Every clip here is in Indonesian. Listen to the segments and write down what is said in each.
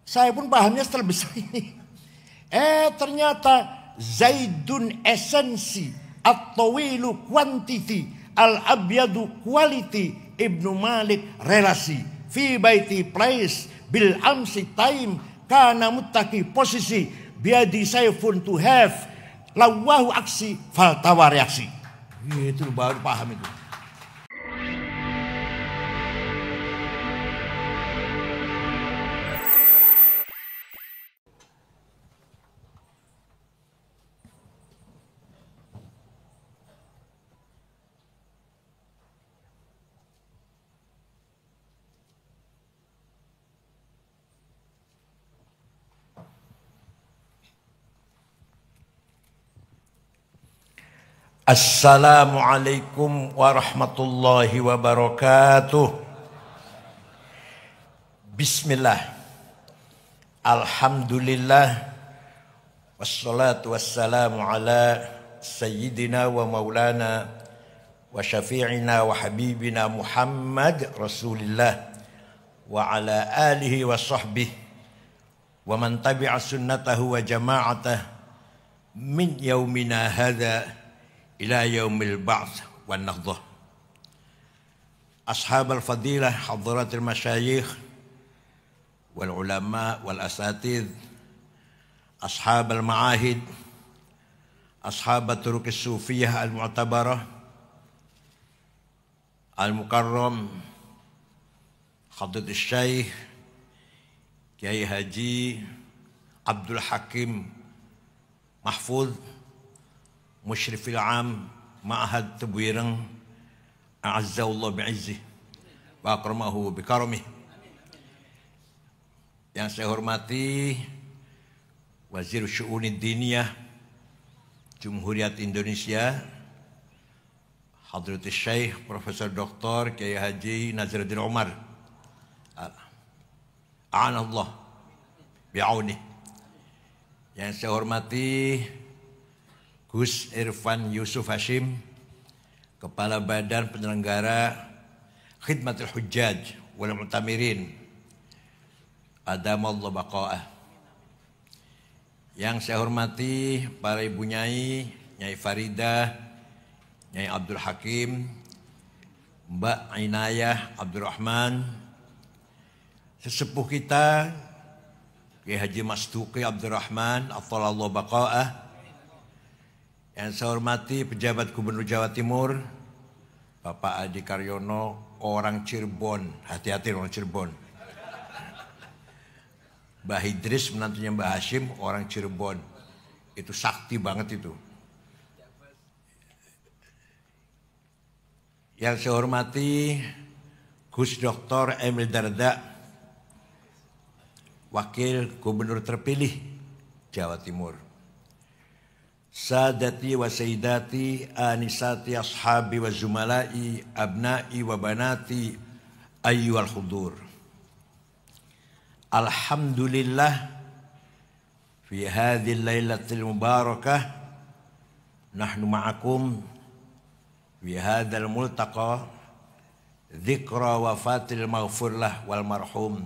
Saya pun pahamnya setelah besar ini. Ternyata Zaidun esensi, at-tawilu quantity, al-abyadu quality, Ibnu Malik relasi, fi baiti place, bil amsi time, kana muttaqi posisi, biadi sayfun to have, lawahu aksi, faltawa reaksi. Itu baru paham itu. Assalamualaikum warahmatullahi wabarakatuh. Bismillah. Alhamdulillah. Wassalatu wassalamu ala sayyidina wa maulana wa syafi'ina wa habibina Muhammad Rasulillah wa ala alihi wa sahbihi wa man tabi'a sunnatahu wa jama'atah min yaumina hadha ila yaumil ba'ts wan nahdhah. Ashab al-fadilah, hadaratul masyayikh wal ulama wal asatidh, ashab al-ma'ahid, ashab turuq as-sufiyah al-mu'tabarah, al-mukarram, Hadratus Syekh Kiai Haji Abdul Hakim Mahfuz, Musyrifil Am Ma'had Tebuireng, a'azzallahu bi'izzih wa akramahu bikaramih. Yang saya hormati Wazir Syu'unid Diniyah Jumhuriyat Indonesia, Hadratus Syekh Profesor Dr. Kiai Haji Nazruddin Umar, a'anallah bi'aunih. Yang saya hormati Gus Irfan Yusuf Hashim, Kepala Badan Penyelenggara Khidmatul Hujjaj wal Mu'tamirin, adamallahu baqa'ah. Yang saya hormati para ibu nyai, Nyai Farida, Nyai Abdul Hakim, Mbak Inayah Abdul Rahman, sesepuh kita Kiai Haji Mastuqi Abdul Rahman, athalallahu baqa'ah. Yang saya hormati pejabat Gubernur Jawa Timur, Bapak Adi Karyono, orang Cirebon, hati-hati orang Cirebon. Mbah Idris menantunya Mbah Hashim, orang Cirebon. Itu sakti banget itu. Yang saya hormati Gus Dr. Emil Dardak, Wakil Gubernur terpilih Jawa Timur. Sadati wa sayyidati, anisati ashabi wa zumalai, abnai wa banati, ayyuhal hudur. Alhamdulillah fi hadhil lailatil mubarakah nahnu ma'akum fi hadzal multaqa dzikra wafatil maghfurlah wal marhum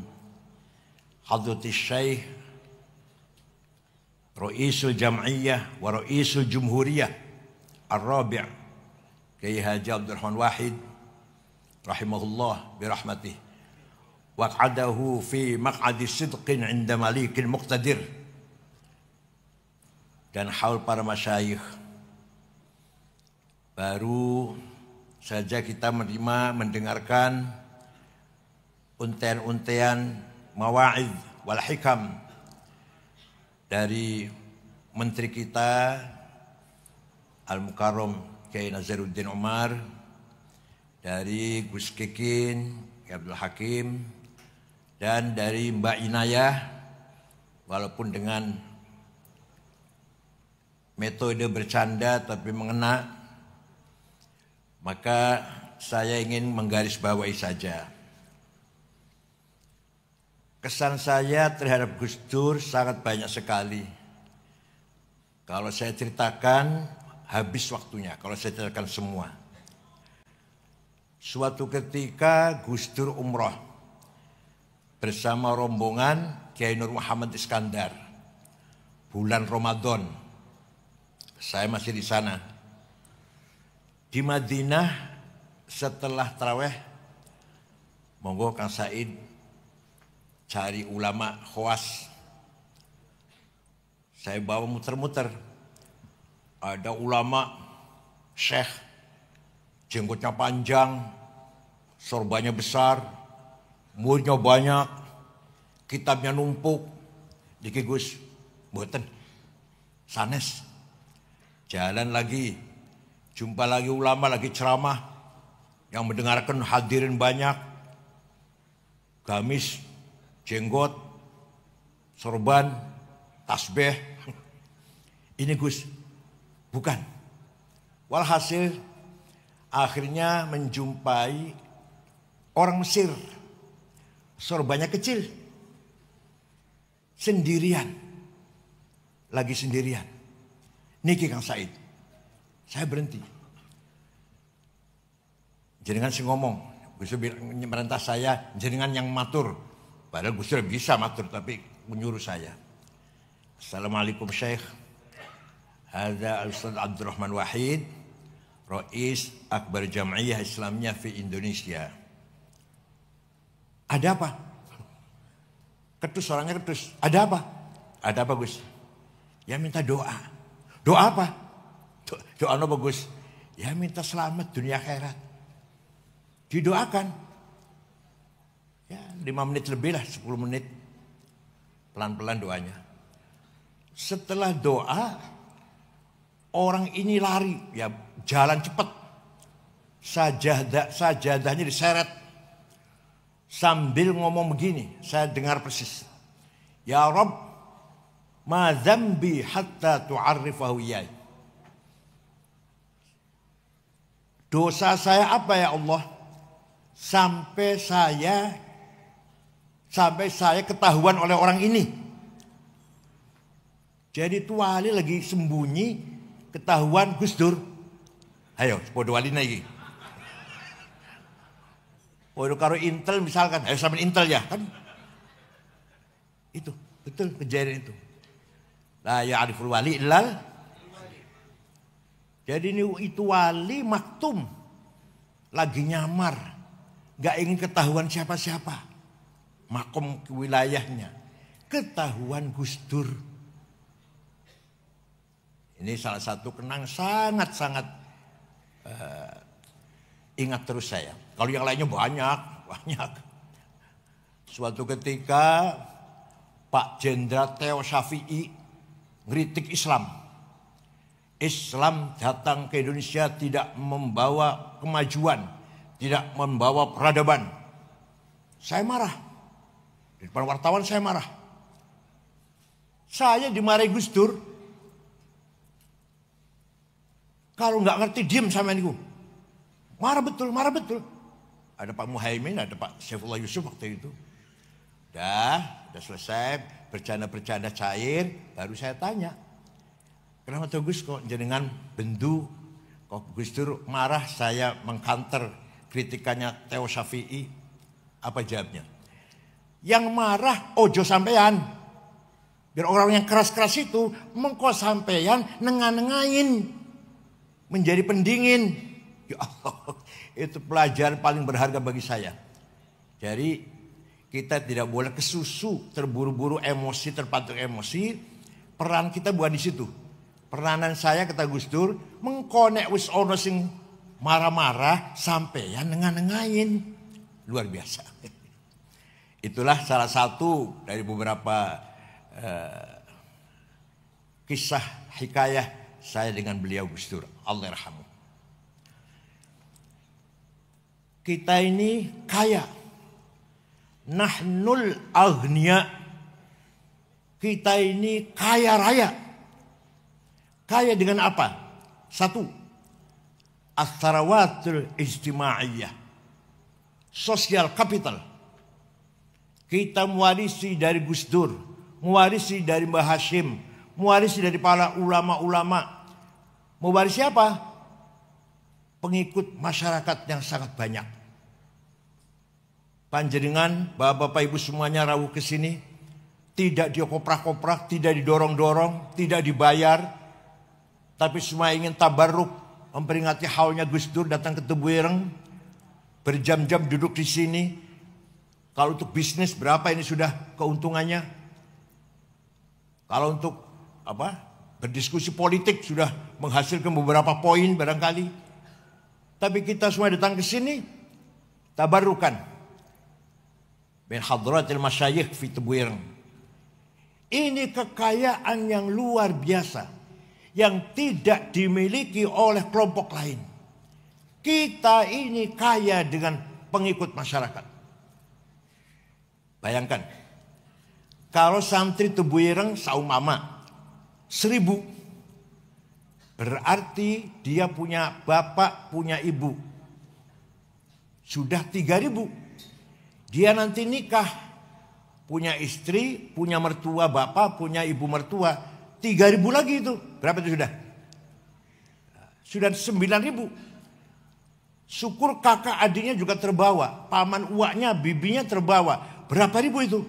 Hadratus Syekh Ra'isul Jam'iyah wa Ra'isul Jumhuriyah Ar-Rabi' Kiai Haji Abdul Rahman Wahid rahimahullah birahmatih wa qadahu fi maq'adi sidqin 'inda malikin muqtadir. Dan haul para masyayikh, baru saja kita mendengarkan untean-untean mawa'idh wal hikam dari Menteri kita Al-Mukarram Kiai Nazruddin Umar, dari Gus Kikin Kiai Abdul Hakim, dan dari Mbak Inayah, walaupun dengan metode bercanda tapi mengena, maka saya ingin menggarisbawahi saja. Kesan saya terhadap Gus Dur sangat banyak sekali. Kalau saya ceritakan, habis waktunya. Kalau saya ceritakan semua. Suatu ketika Gus Dur umroh bersama rombongan Kiai Nur Muhammad Iskandar. Bulan Ramadan, saya masih di sana. Di Madinah setelah taraweh, monggo Kang Said cari ulama khawas. Saya bawa muter-muter. Ada ulama syekh, jenggotnya panjang, sorbannya besar, muridnya banyak, kitabnya numpuk. Diki Gus, mboten, sanes. Jalan lagi, jumpa lagi ulama lagi ceramah, yang mendengarkan hadirin banyak, gamis, jenggot, sorban, tasbih. Ini Gus, bukan. Walhasil akhirnya menjumpai orang Mesir, sorbannya kecil, sendirian, lagi sendirian. Niki Kang Said, saya berhenti. Jenengan sih ngomong, Gus merintah saya, jenengan yang matur. Padahal Gus bisa matur, tapi menyuruh saya. Assalamualaikum Syekh. Hadza Al-Ustaz Abdurrahman Wahid, Rais Akbar Jam'iyah Islamiyah fi Indonesia. Ada apa? Ketus, orangnya ketus. Ada apa? Ada apa Gus? Ya minta doa. Doa apa? Doa apa Gus? Ya minta selamat dunia akhirat. Didoakan. Ya 5 menit lebih lah, 10 menit. Pelan-pelan doanya. Setelah doa, orang ini lari, ya jalan cepat. Sajadahnya diseret. Sambil ngomong begini, saya dengar persis. Ya Rabb, ma dzambi hatta tu'arrifahu iyai. Dosa saya apa ya Allah? Sampai saya ketahuan oleh orang ini. Jadi itu wali lagi sembunyi, ketahuan Gus Dur. Ayo, podo wali lagi. Podo karo Intel misalkan, ayo sama Intel ya kan. Itu, betul kejadian itu. La ya'riful wali illal. Jadi ini itu wali maktum. Lagi nyamar. Gak ingin ketahuan siapa-siapa. Makom wilayahnya. Ketahuan Gus Dur. Ini salah satu kenang sangat-sangat ingat terus saya. Kalau yang lainnya banyak. Suatu ketika Pak Jenderal Theo Syafi'i ngeritik Islam. Islam datang ke Indonesia tidak membawa kemajuan, tidak membawa peradaban. Saya marah. Di depan wartawan saya marah. Saya dimarahi Gus Dur. Kalau nggak ngerti diem sama niku. Marah betul. Ada Pak Muhaimin, ada Pak Saifullah Yusuf waktu itu. Udah selesai bercanda-bercanda cair, baru saya tanya. Kenapa tuh Gus kok jenengan bendu? Kok Gus Dur marah saya mengkanter kritikannya Theo Syafi'i? Apa jawabnya? Yang marah ojo sampean. Biar orang yang keras-keras itu mengko sampean nengah-nengahin. Menjadi pendingin. Ya Allah, itu pelajaran paling berharga bagi saya. Jadi kita tidak boleh kesusu, terburu-buru emosi, terpatuk emosi. Peran kita bukan di situ. Peranan saya kata Gus Dur mengkonek wis ono sing marah-marah sampeyan nengah-nengahin. Luar biasa. Itulah salah satu dari beberapa kisah hikayah saya dengan beliau Gus Dur. Allah yarhamu. Kita ini kaya. Nahnul aghnia. Kita ini kaya raya. Kaya dengan apa? Satu, as-sarawatul ijtimaiyah. Social capital. Kita mewarisi dari Gus Dur, mewarisi dari Mbah Hashim, mewarisi dari para ulama-ulama. Mewarisi apa? Pengikut masyarakat yang sangat banyak. panjenengan, bapak-bapak ibu semuanya rawuh ke sini, tidak dioprak-oprak, tidak didorong-dorong, tidak dibayar, tapi semua ingin tabarruk memperingati haulnya Gus Dur datang ke Tebuireng, berjam-jam duduk di sini. Kalau untuk bisnis berapa ini sudah keuntungannya? Kalau untuk berdiskusi politik sudah menghasilkan beberapa poin barangkali. Tapi kita semua datang ke sini tabarrukan min hadratil masyayikh fi Tebuireng. Ini kekayaan yang luar biasa yang tidak dimiliki oleh kelompok lain. Kita ini kaya dengan pengikut masyarakat. Bayangkan, kalau santri Tebuireng saumpama 1000, berarti dia punya bapak, punya ibu. Sudah 3000. Dia nanti nikah, punya istri, punya mertua bapak, punya ibu mertua. 3000 lagi itu. Berapa itu sudah? Sudah 9000. Syukur kakak adiknya juga terbawa. Paman uaknya, bibinya terbawa. Berapa ribu itu?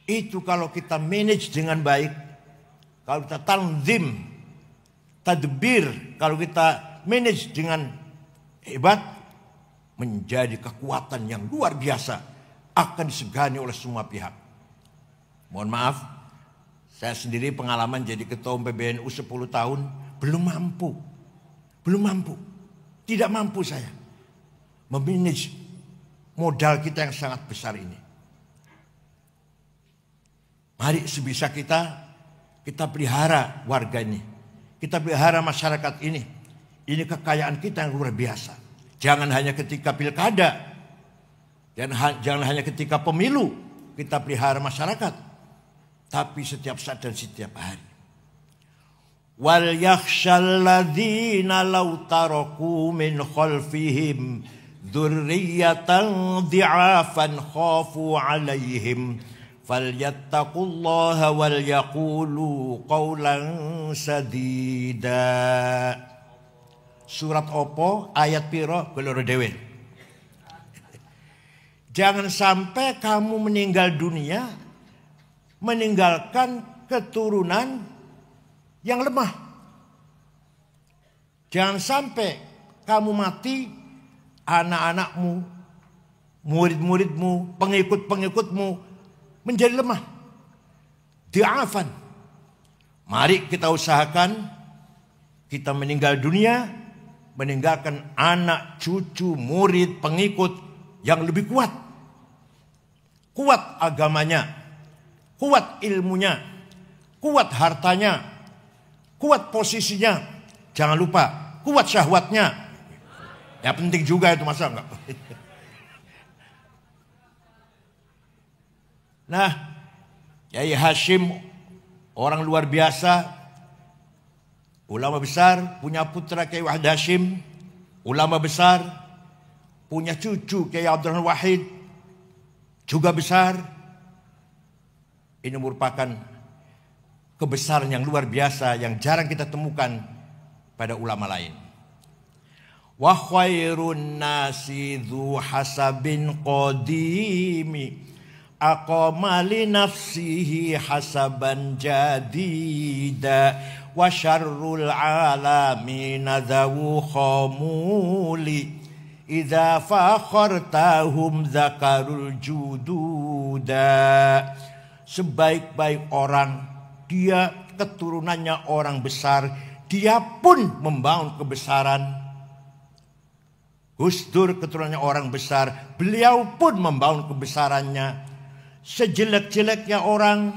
Itu kalau kita manage dengan baik. Kalau kita tanzim, tadbir, kalau kita manage dengan hebat, menjadi kekuatan yang luar biasa, akan disegani oleh semua pihak. Mohon maaf, saya sendiri pengalaman jadi ketua PBNU 10 tahun, belum mampu. Tidak mampu saya memanage modal kita yang sangat besar ini. Mari sebisa kita pelihara warga ini. Kita pelihara masyarakat ini. Ini kekayaan kita yang luar biasa. Jangan hanya ketika pilkada. Jangan hanya ketika pemilu kita pelihara masyarakat. Tapi setiap saat dan setiap hari. Wal yakhshal ladzina law taraku min khalfihim dzurriyyatan dhi'afan khafu 'alaihim falyattaqullaha wal yaqulu qawlan sadida. Surat opo ayat piro keloro dewe. Jangan sampai kamu meninggal dunia meninggalkan keturunan yang lemah. Jangan sampai kamu mati, anak-anakmu, murid-muridmu, pengikut-pengikutmu menjadi lemah. Di'afan. Mari kita usahakan kita meninggal dunia, meninggalkan anak, cucu, murid, pengikut yang lebih kuat. Kuat agamanya, kuat ilmunya, kuat hartanya, kuat posisinya. Jangan lupa, kuat syahwatnya. Ya penting juga itu, masa enggak? Nah, Kiai Hashim orang luar biasa, ulama besar, punya putra Kiai Wahid Hashim, ulama besar, punya cucu Kiai Abdurrahman Wahid, juga besar. Ini merupakan kebesaran yang luar biasa yang jarang kita temukan pada ulama lain. Wa khairun nasi dzu hasabin qadimi aqama li nafsihi hasaban jadida wa syarrul alamin dzawu khamuli idza fakhartahum zakarul jududa. Sebaik-baik orang, dia keturunannya orang besar, dia pun membangun kebesaran. Gus Dur keturunannya orang besar, beliau pun membangun kebesarannya. Sejelek-jeleknya orang,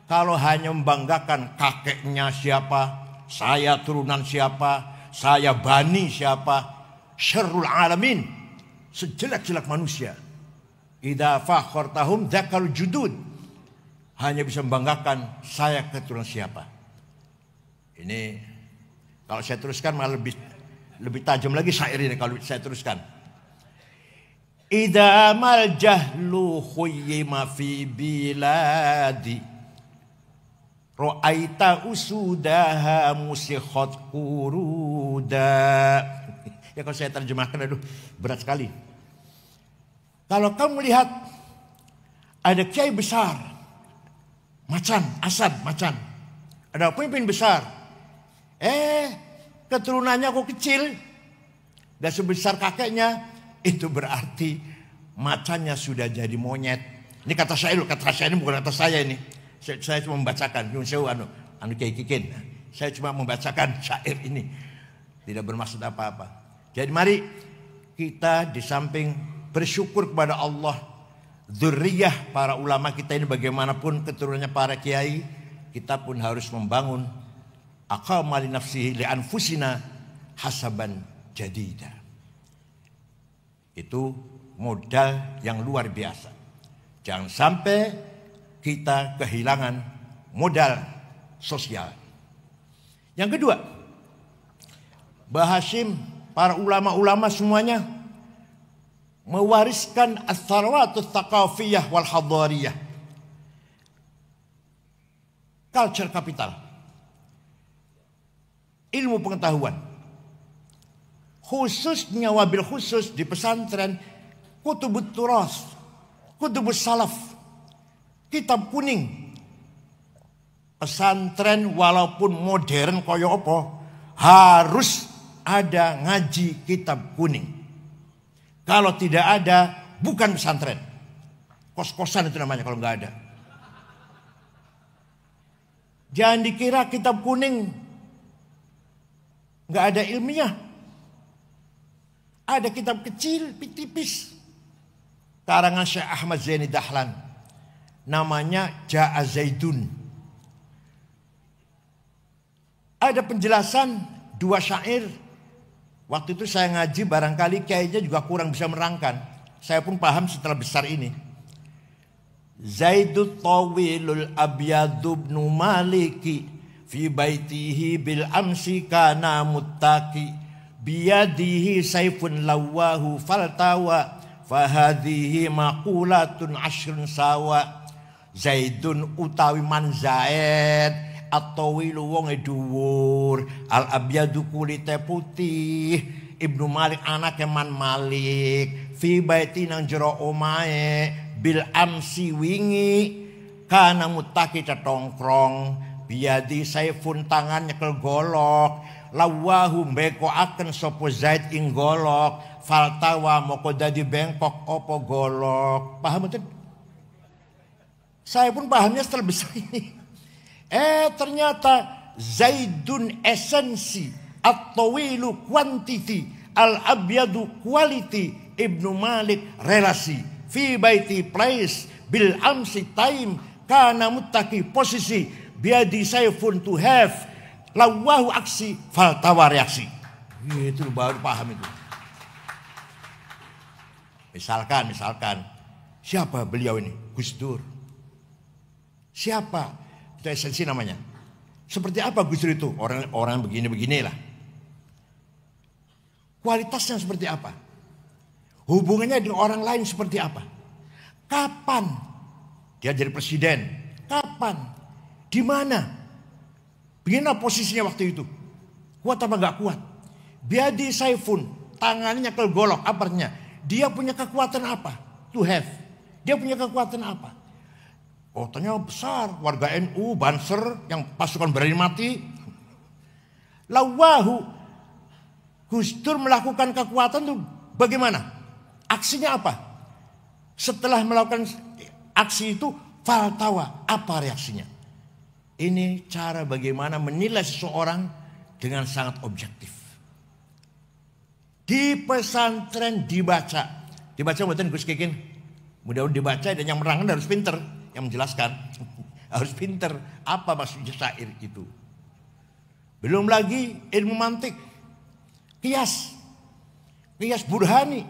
kalau hanya membanggakan kakeknya siapa, saya turunan siapa, saya bani siapa, syarrul alamin, sejelek-jelek manusia. Idza fakhartahum dzakal judud, hanya bisa membanggakan saya keturunan siapa. Ini kalau saya teruskan malah lebih tajam lagi syair ini kalau saya teruskan. Idza mal jahlu khuyyima fi biladi ra'aita usudaha musikhat kuruda. Ya kalau saya terjemahkan, aduh berat sekali. Kalau kamu lihat ada kiai besar, macan, asad, macan. Ada pemimpin besar. Keturunannya kok kecil. Gak sebesar kakeknya. Itu berarti macannya sudah jadi monyet. Ini kata saya ini bukan kata saya ini. Saya cuma membacakan. Anu kiai kikin. Saya cuma membacakan syair ini. Tidak bermaksud apa-apa. Jadi mari kita di samping bersyukur kepada Allah, dzurriyyah para ulama kita ini bagaimanapun keturunannya para kiai, kita pun harus membangun aqama li nafsihi li anfusina hasaban jadida. Itu modal yang luar biasa. Jangan sampai kita kehilangan modal sosial. Yang kedua, Mbah Hashim, para ulama-ulama semuanya mewariskan as-sarwatut thaqafiyah wal hadariyah. Culture capital. Ilmu pengetahuan. Khususnya wabil khusus di pesantren kutubut turas, kutubus salaf, kitab kuning. Pesantren walaupun modern koyo apa harus ada ngaji kitab kuning. Kalau tidak ada bukan pesantren. Kos-kosan itu namanya kalau nggak ada. Jangan dikira kitab kuning nggak ada ilmiah. Ada kitab kecil, tipis. Karangan Syekh Ahmad Zaini Dahlan. Namanya Ja'a Zaidun. Ada penjelasan 2 syair. Waktu itu saya ngaji barangkali kayaknya juga kurang bisa merangkan. Saya pun paham setelah besar ini. Zaidut tawilul abyadu ibnu maliki fi baitihi bil amsi kana muttaqi biyadihi saifun lawahu faltawa fahadhihi maqulatun ashrun sawa. Zaidun utawi man Zaid at-tawilu wonge dhuwur, al-abyadu kulite putih, Ibnu Malik anake man Malik, fi baiti nang jero omahe, bil amsi wingi, kana mutaki cetongkrong, biadi saifun tangan nyekel golok, lawahu mbeko aken sapa Zaid ing golok, faltawa moko dadi bengkok opo golok. Paham betul? Saya pun pahamnya setelah besar ini. Ternyata Zaidun esensi, at-tawilu quantity, al-abyadu quality, Ibnu Malik relasi, fi baiti place, bil amsi time, kana muttaqi posisi, biadi saifun to have, lawahu aksi, faltawa reaksi. Itu baru paham itu. Misalkan siapa beliau ini? Gus Dur. Siapa? Itu esensi namanya. Seperti apa Gus Dur itu? Orang begini-beginilah. Kualitasnya seperti apa? Hubungannya dengan orang lain seperti apa? Kapan dia jadi presiden? Kapan? Di mana? Bagaimana posisinya waktu itu? Kuat apa enggak kuat? Biadi saifun, tangannya nyekel golok, apa artinya? Dia punya kekuatan apa? To have. Dia punya kekuatan apa? Kotanya besar, warga NU, Banser, yang pasukan berani mati. Lawahu, Gus Dur melakukan kekuatan itu bagaimana? Aksinya apa? Setelah melakukan aksi itu, faltawa, apa reaksinya? Ini cara bagaimana menilai seseorang dengan sangat objektif. Di pesantren dibaca buatan Gus Kikin. Mudah-mudahan dibaca dan yang menerangkan harus pinter. Yang menjelaskan harus pinter apa maksudnya syair itu. Belum lagi ilmu mantik, kias burhani.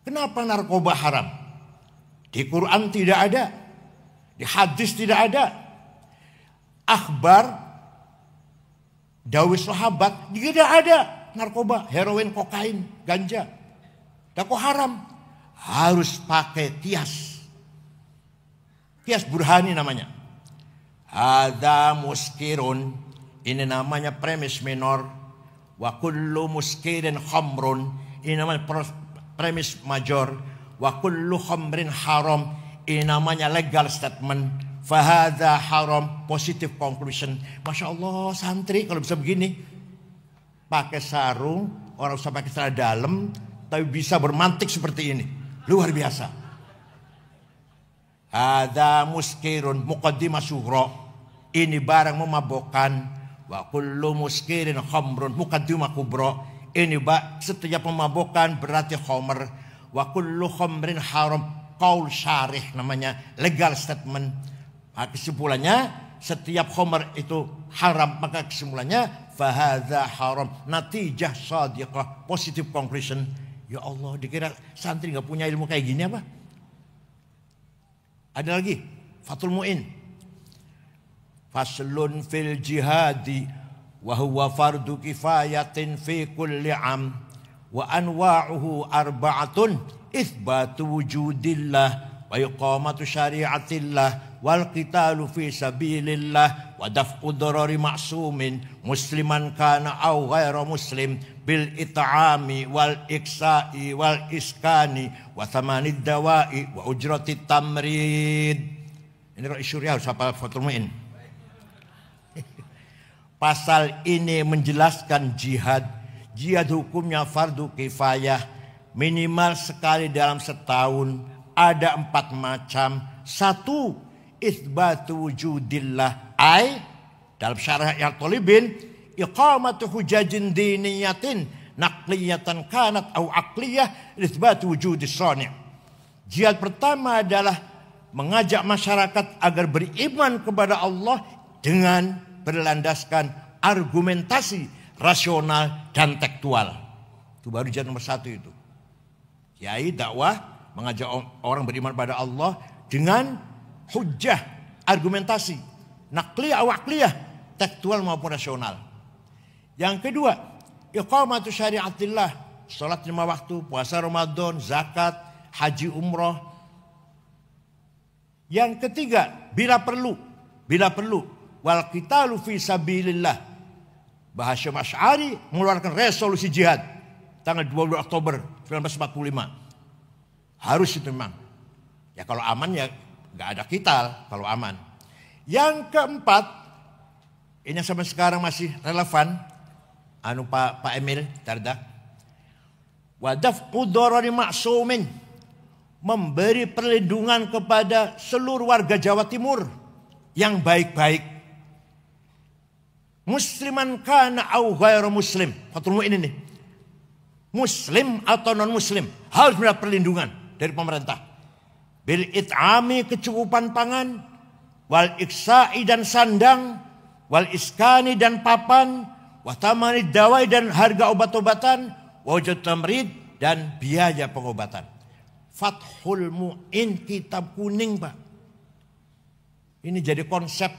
Kenapa narkoba haram? Di Quran tidak ada, di hadis tidak ada. Akhbar dawai sahabat tidak ada narkoba, heroin, kokain, ganja. Dan kok haram? Harus pakai kias. Kias burhani namanya. Ada muskirun. Ini namanya premis minor. Wa kullu muskirin khamrun. Ini namanya premis major. Wa kullu khamrin haram. Ini namanya legal statement. Fahadha haram, positive conclusion. Masya Allah, santri kalau bisa begini. Pakai sarung, orang usah pakai celana dalam, tapi bisa bermantik seperti ini. Luar biasa. Hadha muskirun muqaddimah sughra. Ini barang memabukkan. Wa kullu muskirin khamrun muqaddimah kubra. Ini setiap memabukkan berarti khamr. Wa kullu khamrin haram. Qaul syarih namanya legal statement. Kesimpulannya setiap khamr itu haram, maka kesimpulannya fahadha haram, natijah shadiqah, positive conclusion. Ya Allah, dikira santri nggak punya ilmu kayak gini apa? Ada lagi Fathul Mu'in. Faslun fil jihadi wa huwa fardu kifayatin fi kulli am wa anwa'uhu arba'atun itsbatu wujudillah wa iqamatu syari'atillah wal qitalu fi sabilillah wa daf'u darari ma'sumin musliman kana aw ghairu muslim bil it'ami wal iksa'i wal iskani wa thamanid dawa'i wa ujratit tamrid. Ini Ra'i Syuriah harus hafal Fathul Mu'in. Pasal ini menjelaskan jihad. Jihad hukumnya fardu kifayah, minimal sekali dalam setahun. Ada 4 macam. 1, itsbatu wujudillah, ay dalam syarah yang tolibin iqamatu hujajin diniyatin naqliyatan kanat au aqliyah itsbatu wujudis sani'. Jihad pertama adalah mengajak masyarakat agar beriman kepada Allah dengan berlandaskan argumentasi rasional dan tekstual. Itu baru jihad nomor 1 itu. Kiai dakwah mengajak orang beriman pada Allah dengan hujjah, argumentasi, naqliyah, awakliyah, tekstual maupun rasional. Yang kedua, iqamatu syari'atillah, salat 5 waktu, puasa Ramadan, zakat, haji umroh. Yang ketiga, bila perlu, wal qitalu fi sabilillah. Bahasa Asy'ari mengeluarkan resolusi jihad tanggal 22 Oktober 1945. Harus itu memang. Ya kalau aman ya nggak ada qital kalau aman. Yang keempat, ini sampai sekarang masih relevan, Pak Emil Dardak. Wadaf qudorani ma'sumin, memberi perlindungan kepada seluruh warga Jawa Timur yang baik-baik. Musliman kana au ghairu muslim. Fathul Mu'in ini. Muslim atau non muslim harus mendapat perlindungan dari pemerintah. Bil it'ami, kecukupan pangan, wal iksa'i dan sandang, wal iskani dan papan, wa thamani dawai dan harga obat-obatan, wa wajud tamrid dan biaya pengobatan. Fathul Mu'in, kitab kuning Pak. Ini jadi konsep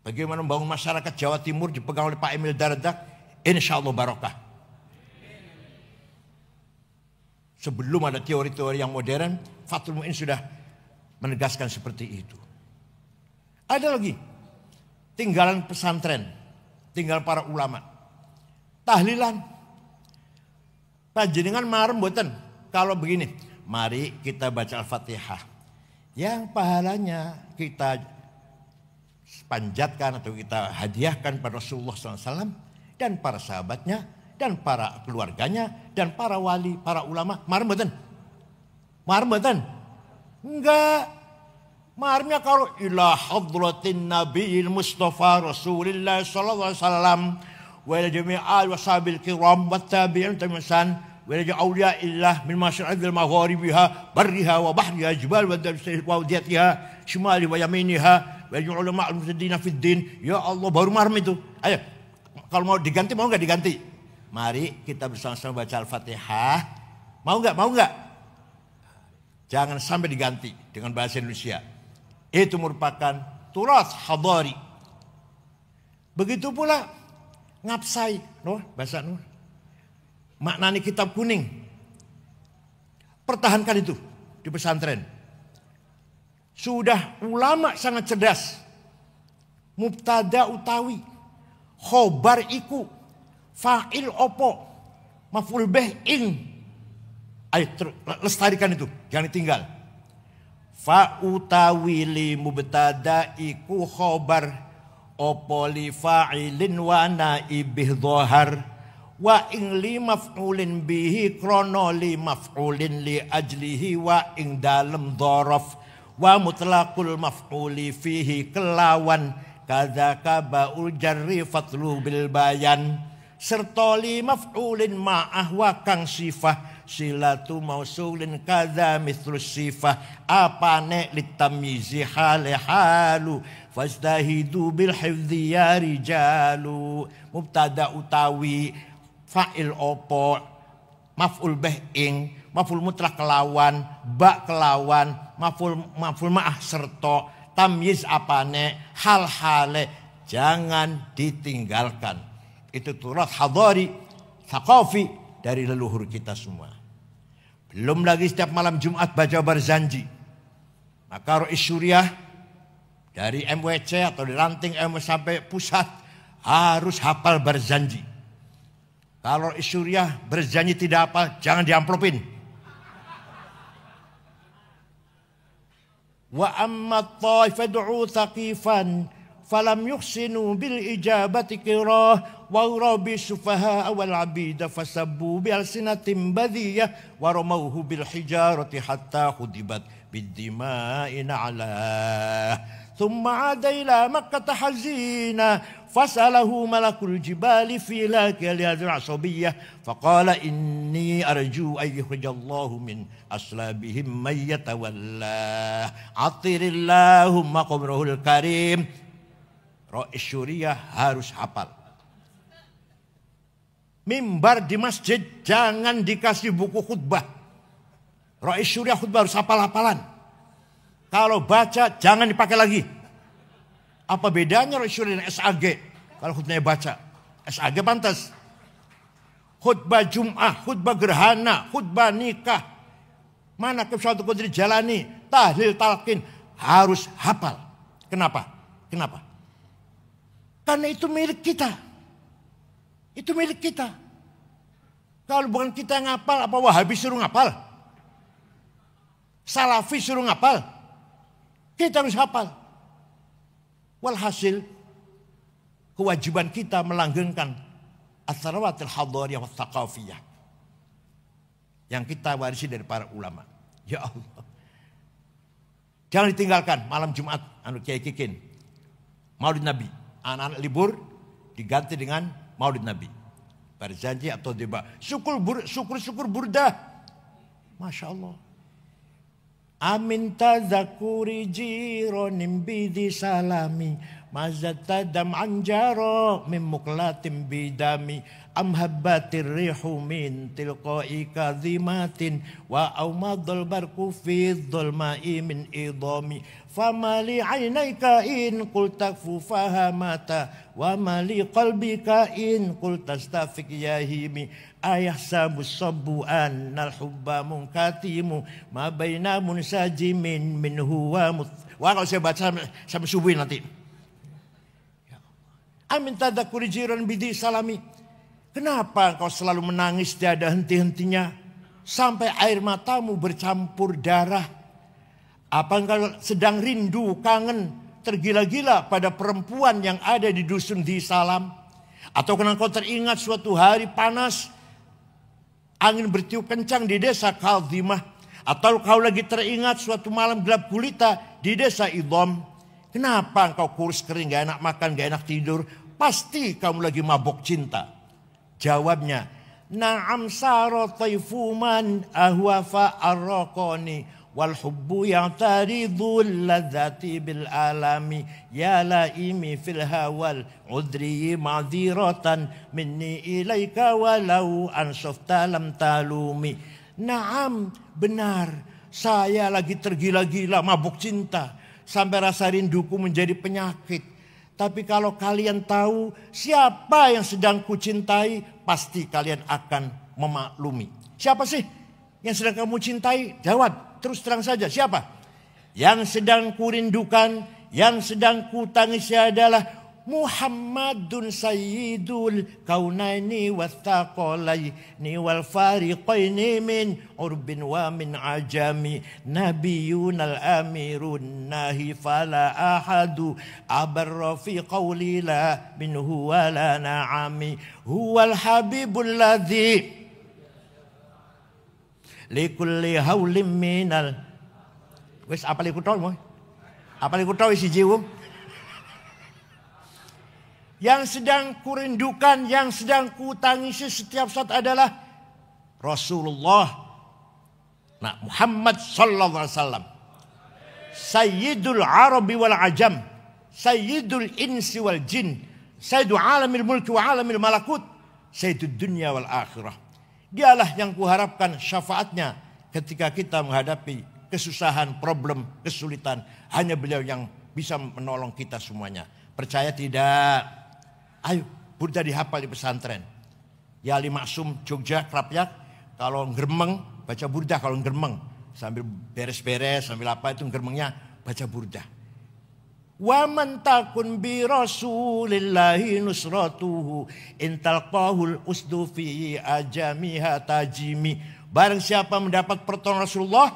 bagaimana membangun masyarakat Jawa Timur dipegang oleh Pak Emil Dardak. Insyaallah barokah. Sebelum ada teori-teori yang modern, Fathul Mu'in sudah menegaskan seperti itu. Ada lagi, tinggalan pesantren, tinggalan para ulama. Tahlilan. Panjenengan marem mboten kalau begini, mari kita baca Al-Fatihah. Yang pahalanya kita panjatkan atau kita hadiahkan pada Rasulullah SAW dan para sahabatnya, dan para keluarganya, dan para wali, para ulama. Marem mboten? Marem mboten? Enggak. Maremnya kalau ila hadratin nabiyil mustafa Rasulillah sallallahu alaihi wasallam wa ila jami'al washabil kiram wat tabi'in tamisan wa ila awliyaillah min masyariqil magharibiha barriha wa bahriha jibal wa wadiyatiha shimali wa yaminiha wa ulama al-mufsidina fid din. Ya Allah, baru marem itu. Ayo, kalau mau diganti mau enggak diganti? Mari kita bersama-sama baca Al-Fatihah. Mau enggak? Mau enggak? Jangan sampai diganti dengan bahasa Indonesia. Itu merupakan turas hadari. Begitu pula ngapsai, bahasa Nur. Maknani kitab kuning. Pertahankan itu di pesantren. Sudah ulama sangat cerdas. Mubtada utawi, khobar iku, fa'il opo, maf'ul bih ing, Ayo lestarikan itu, jangan ditinggal. Fa utawi li mubtada iku khobar opo li fa'ilin wa naibih dhahar wa ing li maf'ulin bihi krono li maf'ulin li ajlihi wa ing dalem dhorof wa mutlaqul maf'uli fihi kelawan kadzaka ba'ul jarri fatlu bil bayan serta li maf'ulin ma'ah wa kang sifah silatu mausulin kadza mithlus sifah apane litamyizi hale halu fastahidu bil hifdzi ya rijalu mubtada utawi fa'il opo maf'ul bih ing maf'ul mutlaq kelawan ba kelawan maf'ul ma'ah serta tamyiz apane hal hale jangan ditinggalkan. Itu turat hadari thaqafi dari leluhur kita semua. Belum lagi setiap malam Jumat baca Barzanji. Maka Rois Syuriah dari MWC atau di ranting MW sampai pusat harus hafal Barzanji. Kalau Rois Syuriah berjanji tidak hafal, jangan diamplopin. Wa amma at-ta'ifa du'u thaqifan falam yuhsinu bil ijabati qirah wa rabi sufaha wal abida fasabbu bi alsinatin badiyah wa ramawhu bil hijarati hatta khudibat bid dima'in ala thumma ada ila makkah hazina fasalahu malakul jibali fi laka lihadil asabiyah faqala inni arju an yukhrijallahu min aslabihim man yatawalla atirillahumma qabrahul karim. Rois Syuriah harus hafal. Mimbar di masjid jangan dikasih buku khutbah. Rois Syuriah khutbah harus hafal-hafalan. Kalau baca jangan dipakai lagi. Apa bedanya Rois Syuriah dan SAG? Kalau khutbahnya baca, SAG pantas. Khutbah Jum'ah, khutbah gerhana, khutbah nikah. Mana suatu kudri jalani, tahlil talqin harus hafal. Kenapa? Karena itu milik kita. Itu milik kita. Kalau bukan kita yang ngapal, apa Wahabi suruh ngapal? Salafi suruh ngapal? Kita harus hafal. Walhasil, kewajiban kita melanggengkan as-sarawatil hadariyah wa thaqafiyah yang kita warisi dari para ulama. Ya Allah. Jangan ditinggalkan malam Jumat Kiai Kikin. Maulid Nabi. Anak-anak libur diganti dengan Maulid Nabi. Barzanji atau deba. Syukur burdah. Masya Allah. Amin tazakuri jironim bidi salami. Mazatadam anjaro min muklatim bidami. Amhabbatir rihu min tilqai kadhimatin. Wa awmadul barku fi dhulma'i min idhami. Famali aynayka in qul takfu fahamata wa mali qalbika in qul tastafik yahimi ayahsabu sabbu annal hubba munkatimu ma baina munsajimin minhu wa kalau saya baca sampai subuh nanti. Amin tadakuri jiran bidi salami. Kenapa engkau selalu menangis tiada henti-hentinya sampai air matamu bercampur darah? Apa engkau sedang rindu, kangen, tergila-gila pada perempuan yang ada di dusun di Salam? Atau karena engkau teringat suatu hari panas, angin bertiup kencang di desa Kaldimah? Atau kau lagi teringat suatu malam gelap gulita di desa Idham? Kenapa engkau kurus kering, gak enak makan, gak enak tidur? Pasti kamu lagi mabok cinta. Jawabnya, na'am saro taifuman ahwafa arraqani. Wal hubbu ya'taridul ladzati bil alami ya laimi fil hawal udri ma'dziratan minni ilaika walau ansafta lam talumi. Naam, benar, saya lagi tergila-gila mabuk cinta sampai rasa rinduku menjadi penyakit. Tapi kalau kalian tahu siapa yang sedang kucintai, pasti kalian akan memaklumi. Siapa sih yang sedang kamu cintai? Jawab. Terus terang saja, siapa? Yang sedang kurindukan, yang sedang kutangisi adalah Muhammadun sayyidul kaunaini wathaqalaini wal fariqaini min urbin wa min ajami nabiyunal amirun nahi fala ahadu abarra fi qawli la minhu wala na'ami huwal habibul ladzi likulli haulim minal wis apa liku tau mo apa liku tau isi jiwa yang sedang kurindukan, yang sedang kutangisi setiap saat adalah Rasulullah Muhammad sallallahu alaihi wasallam. Sayyidul Arabi wal Ajam, Sayyidul Insi wal Jin, Sayyidul Alamil Mulki wa Alamil Malakut, Sayyidul Dunya wal Akhirah. Dialah yang kuharapkan syafaatnya ketika kita menghadapi kesusahan, problem, kesulitan. Hanya beliau yang bisa menolong kita semuanya. Percaya tidak? Ayo, burda dihafal di pesantren. Ya Ali Maksum, Jogja, Krapyak. Kalau ngeremeng, baca burda kalau ngeremeng. Sambil beres-beres, sambil apa itu ngeremengnya, baca burda. Wa man takun bi rasulillahi nusratuhu intalqahul usdu fi ajamiha tajimi. Barang siapa mendapat pertolongan Rasulullah,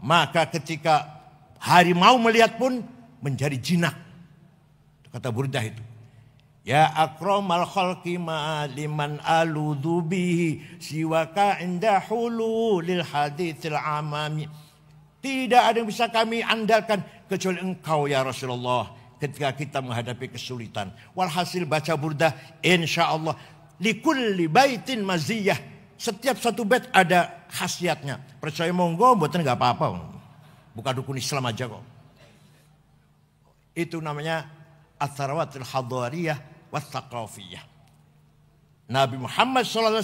maka ketika harimau melihat pun menjadi jinak. Kata burda itu. Ya akramal khalqi ma liman aludhu bihi siwaka inda hululil hadithil amami. Tidak ada yang bisa kami andalkan kecuali engkau ya Rasulullah ketika kita menghadapi kesulitan. Walhasil baca burda insyaallah likulli baitin maziyah. Setiap satu bait ada khasiatnya. Percaya monggo mboten enggak apa-apa. Bukan dukun Islam aja kok. Itu namanya Atharawatul Hadariyah Wathaqafiyah. Nabi Muhammad SAW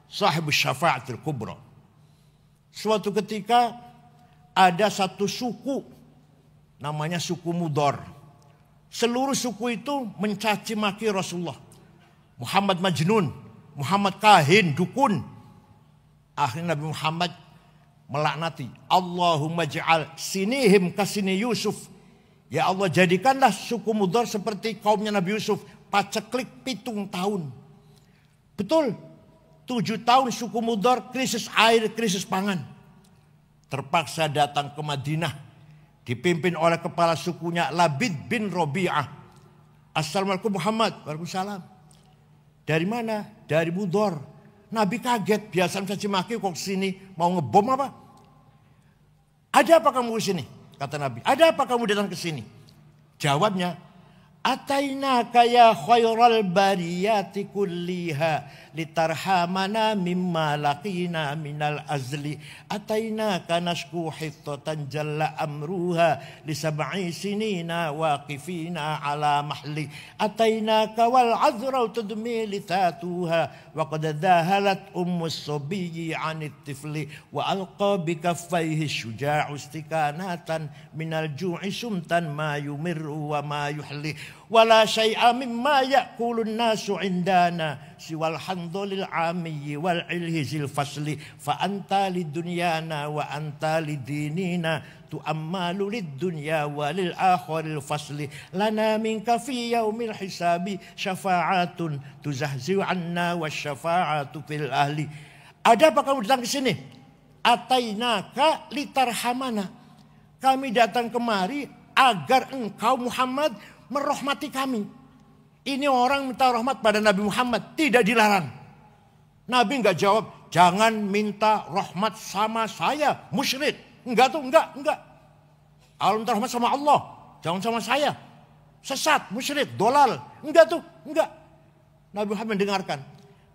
sahibus syafa'atil kubra. Suatu ketika ada satu suku namanya suku Mudhar. Seluruh suku itu mencaci maki Rasulullah. Muhammad Majnun, Muhammad kahin, dukun. Akhirnya Nabi Muhammad melaknati, Allahumma ja'al sinihim kasini Yusuf. Ya Allah, jadikanlah suku Mudhar seperti kaumnya Nabi Yusuf. Paceklik 7 tahun. Betul. 7 tahun suku Mudhar krisis air, krisis pangan. Terpaksa datang ke Madinah. Dipimpin oleh kepala sukunya Labid bin Robi'ah. Assalamualaikum Muhammad. Waalaikumsalam. Dari mana? Dari Mudhar. Nabi kaget. Biasa caci maki kok kesini. Mau ngebom apa? Ada apa kamu kesini? Kata Nabi, ada apa kamu datang ke sini? Jawabnya, atainaka ya khairal bariyati kulliha litarhamana mimma laqina minal azli. Atainaka nashku hittatan jalla amruha li sab'i sinina waqifina ala mahli. Atainaka wal azra tudmi litatuha wa qad dahalat ummus sabiyyi 'anit tifli wa alqa bi kaffayhi syuja'u istikanatan minal ju'i sumtan ma yumirru wa ma yuhli wala syai'a mimma ya'kulun nasu indana siwal handolil amiyyi wal ilhizil fasli fa anta lidunyana wa anta lidinina tu'ammalu lid-dunya walil akhiril fasli lana minka fi yaumil hisabi syafa'atun tuzahzi'u 'anna wasyafa'atu fil ahli. Ada apa kamu datang ke sini? Atainaka litarhamana. Kami datang kemari agar engkau Muhammad merahmati kami. Ini orang minta rahmat pada Nabi Muhammad, tidak dilarang. Nabi enggak jawab, jangan minta rahmat sama saya, musyrik. Enggak tuh, enggak. Kalau minta rahmat sama Allah, jangan sama saya. Sesat, musyrik, dolal. Enggak tuh, enggak. Nabi Muhammad mendengarkan.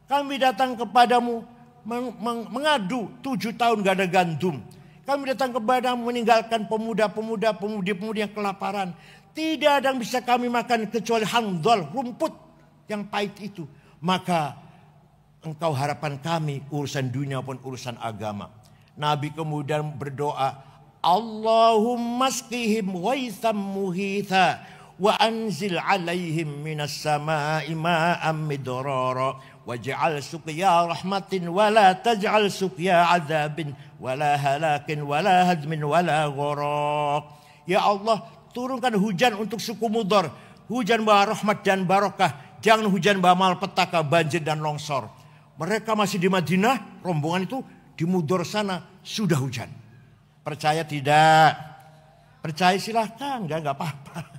Kami datang kepadamu mengadu 7 tahun gak ada gandum. Kami datang kepadamu meninggalkan pemuda-pemuda, pemudi-pemudi yang kelaparan. Tidak ada yang bisa kami makan kecuali handol, rumput yang pahit itu. Maka engkau harapan kami urusan dunia maupun urusan agama. Nabi kemudian berdoa, Allahumma asqihim ghaitham muhitha wa anzil alaihim minas sama'i ma'am midrara waj'al suqya rahmatin wala taj'al suqya azabin wala halakin wala hadmin wala gharaq. Ya Allah, turunkan hujan untuk suku Mudhar. hujan bawa rahmat dan barokah. Jangan hujan bawa malapetaka, banjir dan longsor. Mereka masih di Madinah, rombongan itu di Mudor sana sudah hujan. Percaya tidak? Percaya silahkan, enggak apa-apa.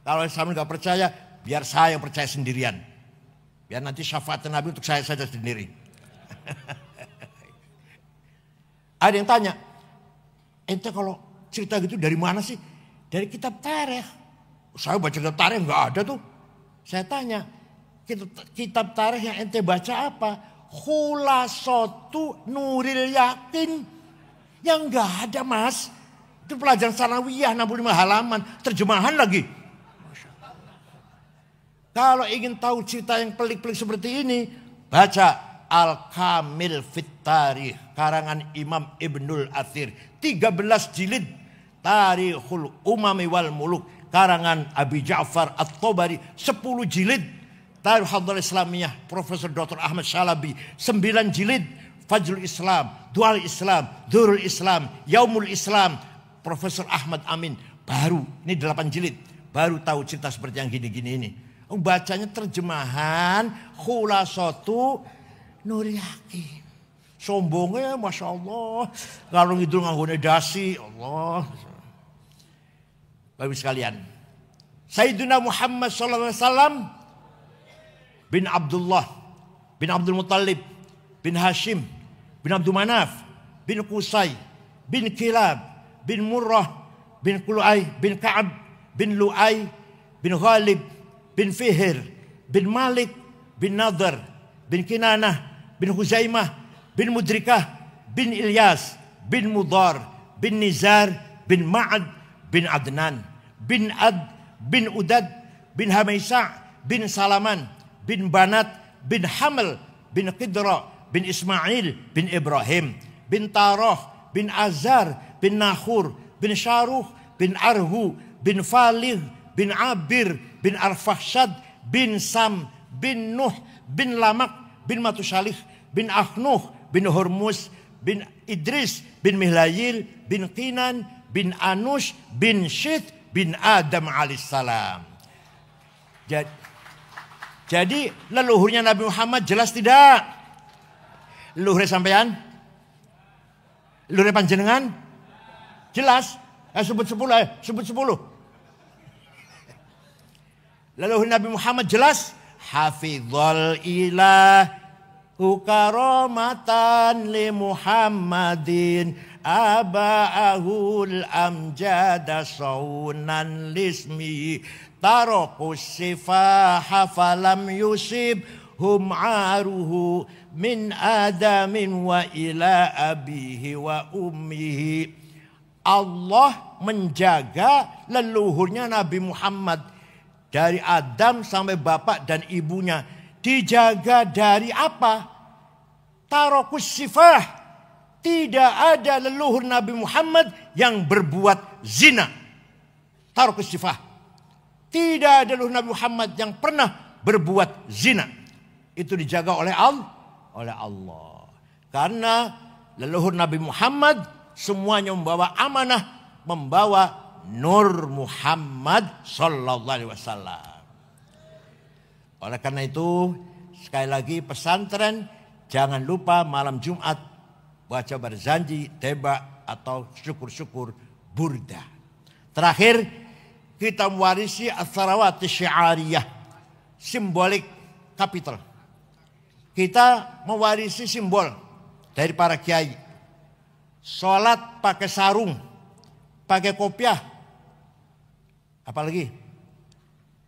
Kalau sama enggak percaya, biar saya yang percaya sendirian. Biar nanti syafaat Nabi untuk saya saja sendiri. Ada yang tanya, ente kalau cerita gitu dari mana sih? Dari kitab tarikh. Saya baca kitab tarikh enggak ada tuh. Saya tanya, kitab tarikh yang ente baca apa? Khulasatu Nuril Yakin. Yang enggak ada mas. Itu pelajaran sanawiyah 65 halaman. Terjemahan lagi. Kalau ingin tahu cerita yang pelik-pelik seperti ini, baca Al-Kamil Fit Tarikh karangan Imam Ibnul Athir. 13 jilid. Tarikhul Umami wal Muluk karangan Abi Ja'far At-Tabari. 10 jilid. Tarikh Hadral Islamiyah Profesor Dr. Ahmad Shalabi. 9 jilid. Fajrul Islam, Dual Islam, Durul Islam, Yaumul Islam Profesor Ahmad Amin. Baru, ini 8 jilid. Baru tahu cerita seperti yang gini-gini ini. Bacanya terjemahan Khulasatu Nuril Yakin. Sombongnya Masya Allah. Kalau ngidul nganggone dasi. Allah. Bapak sekalian. Sayyidina Muhammad SAW bin Abdullah bin Abdul Muttalib bin Hashim bin Abdul Manaf bin Qusay bin Kilab bin Murrah bin Qulu'ay bin Ka'ab bin Lu'ay bin Ghalib bin Fihir bin Malik bin Nadhr bin Kinanah bin Huzaimah bin Mudrikah bin Ilyas bin Mudar bin Nizar bin Ma'ad bin Adnan bin Ad bin Udad bin Hamaisa bin Salaman bin Banat bin Hamel bin Qidra bin Ismail bin Ibrahim bin Tarah bin Azar bin Nahur bin Syaruh bin Arhu bin Falih bin Abir bin Arfahshad bin Sam bin Nuh bin Lamak bin Matusalih bin Ahnuh bin Hormuz bin Idris bin Mihlayil bin Qinan bin Anush bin Syith bin Adam alaihissalam. Jadi leluhurnya Nabi Muhammad jelas tidak? Leluhurnya sampean? Leluhurnya panjenengan? Jelas? Sebut 10, sebut 10. Leluhur Nabi Muhammad jelas? Hafizul ilahu karamatan li Muhammadin aba'ahul amjada saunan lismi tarakus sifaha falam yusib hum aruhu min adamin wa ila abihi wa ummihi. Allah menjaga leluhurnya Nabi Muhammad dari Adam sampai bapak dan ibunya. Dijaga dari apa? Tarakus sifah. Tidak ada leluhur Nabi Muhammad yang berbuat zina. Tarakus sifah. Tidak ada leluhur Nabi Muhammad yang pernah berbuat zina. Itu dijaga oleh Allah. Karena leluhur Nabi Muhammad semuanya membawa amanah, membawa Nur Muhammad sallallahu alaihi wasallam. Oleh karena itu, sekali lagi pesantren jangan lupa malam Jumat baca berzanji, teba atau syukur-syukur burda. Terakhir, kita mewarisi as-salawat syiariyah, simbolik kapital. Kita mewarisi simbol dari para kiai. Sholat pakai sarung, pakai kopiah. Apalagi?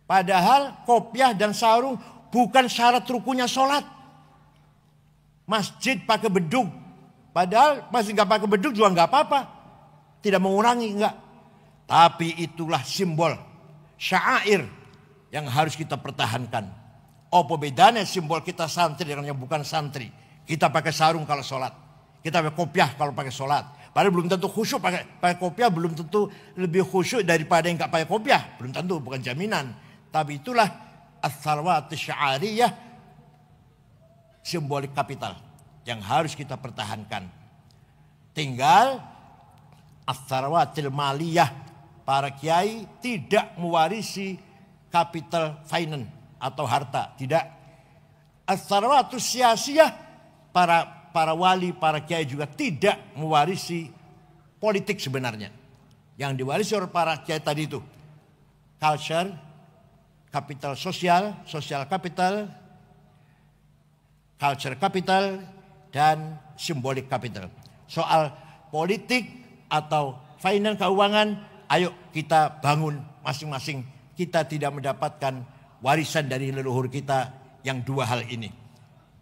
Padahal kopiah dan sarung bukan syarat rukunya sholat. Masjid pakai bedug. Padahal masih nggak pakai bedug juga nggak apa-apa. Tidak mengurangi, enggak. Tapi itulah simbol syair yang harus kita pertahankan. Apa bedanya simbol kita santri dengan yang bukan santri? Kita pakai sarung kalau sholat. Kita pakai kopiah kalau pakai sholat. Padahal belum tentu khusyuk pakai kopiah, belum tentu lebih khusyuk daripada yang nggak pakai kopiah. Belum tentu, bukan jaminan. Tapi itulah as-salawat syiariyah, simbolik kapital yang harus kita pertahankan. Tinggal as-salawatil maliyah, para kiai tidak mewarisi capital finance atau harta, tidak. As-sarwatus siyasiyah, para wali, para kiai juga tidak mewarisi politik sebenarnya. Yang diwarisi oleh para kiai tadi itu culture, capital sosial, social capital, culture capital, dan symbolic capital. Soal politik atau finance, keuangan, ayo kita bangun masing-masing. Kita tidak mendapatkan warisan dari leluhur kita yang dua hal ini.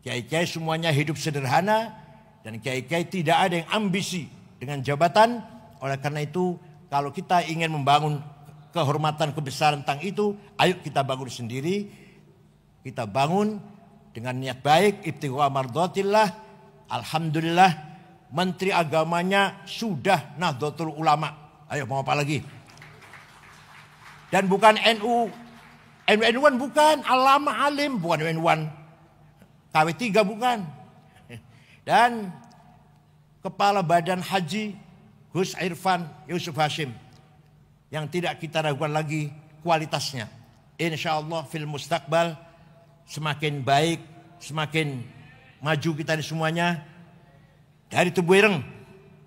Kiai-kiai semuanya hidup sederhana, dan kiai-kiai tidak ada yang ambisi dengan jabatan. Oleh karena itu, kalau kita ingin membangun kehormatan kebesaran tentang itu, ayo kita bangun sendiri. Kita bangun dengan niat baik, ibtigha mardhatillah. Alhamdulillah, menteri agamanya sudah Nahdlatul Ulama. Ayo mau apa lagi? Dan bukan NU1 bukan, Alama Alim, bukan NU1 KW3 bukan. Dan Kepala Badan Haji Gus Irfan Yusuf Hashim, yang tidak kita ragukan lagi kualitasnya. Insya Allah fil mustaqbal semakin baik, semakin maju kita di semuanya. Dari tubuh ireng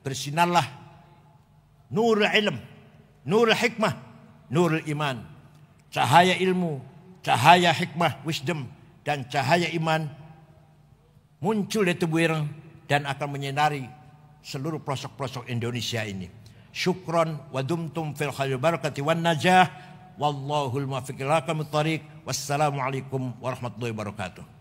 bersinarlah nurul ilm, nurul hikmah, nurul iman. Cahaya ilmu, cahaya hikmah, wisdom, dan cahaya iman muncul di tubuh ireng dan akan menyinari seluruh pelosok-pelosok Indonesia ini. Syukron wa dumtum fil khairi barakati wan najah. Wallahul muwaffiq ila aqwamit thariq. Wassalamualaikum warahmatullahi wabarakatuh.